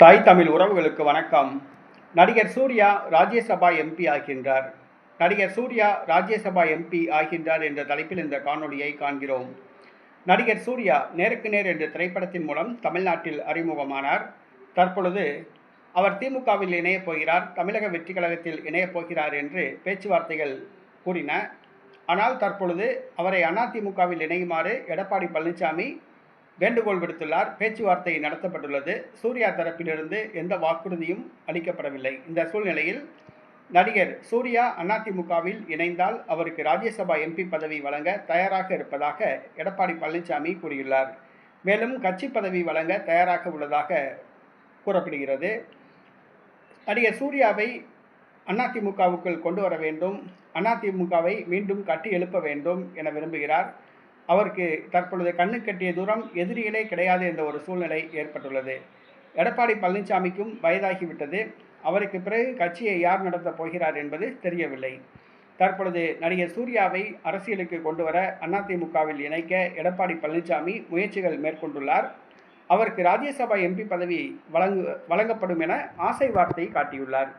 தாய் தமிழ் உறவுகளுக்கு வணக்கம். நடிகர் சூர்யா ராஜ்யசபா எம்பி ஆகின்றார். நடிகர் சூர்யா ராஜ்யசபா எம்பி ஆகின்றார் என்ற தலைப்பில் இந்த காணொலியை காண்கிறோம். நடிகர் சூர்யா நேருக்கு நேர் என்ற திரைப்படத்தின் மூலம் தமிழ்நாட்டில் அறிமுகமானார். தற்பொழுது அவர் திமுகவில் இணையப் போகிறார், தமிழக வெற்றி கழகத்தில் இணையப் போகிறார் என்று பேச்சுவார்த்தைகள் கூறின. ஆனால் தற்பொழுது அவரை அதிமுகவில் இணையுமாறு எடப்பாடி பழனிசாமி வேண்டுகோள் விடுத்துள்ளார். பேச்சுவார்த்தை நடத்தப்பட்டுள்ளது. சூர்யா தரப்பிலிருந்து எந்த வாக்குறுதியும் அளிக்கப்படவில்லை. இந்த சூழ்நிலையில் நடிகர் சூர்யா அதிமுகவில் இணைந்தால் அவருக்கு ராஜ்யசபா எம்பி பதவி வழங்க தயாராக இருப்பதாக எடப்பாடி பழனிசாமி கூறியுள்ளார். மேலும் கட்சி பதவி வழங்க தயாராக உள்ளதாக கூறப்படுகிறது. நடிகர் சூர்யாவை அதிமுகவுக்குள் கொண்டு வர வேண்டும், அதிமுகவை மீண்டும் கட்டி எழுப்ப வேண்டும் என விரும்புகிறார். அவருக்கு தற்பொழுது கண்ணு கட்டிய தூரம் எதிரிகளே கிடையாது என்ற ஒரு சூழ்நிலை ஏற்பட்டுள்ளது. எடப்பாடி பழனிசாமிக்கும் வயதாகிவிட்டது. அவருக்கு பிறகு கட்சியை யார் நடத்தப் போகிறார் என்பது தெரியவில்லை. தற்பொழுது நடிகர் சூர்யாவை அரசியலுக்கு கொண்டு வர அதிமுகவில் இணைக்க எடப்பாடி பழனிசாமி முயற்சிகள் மேற்கொண்டுள்ளார். அவருக்கு ராஜ்யசபா எம்பி பதவி வழங்கப்படும் என ஆசை வார்த்தை காட்டியுள்ளார்.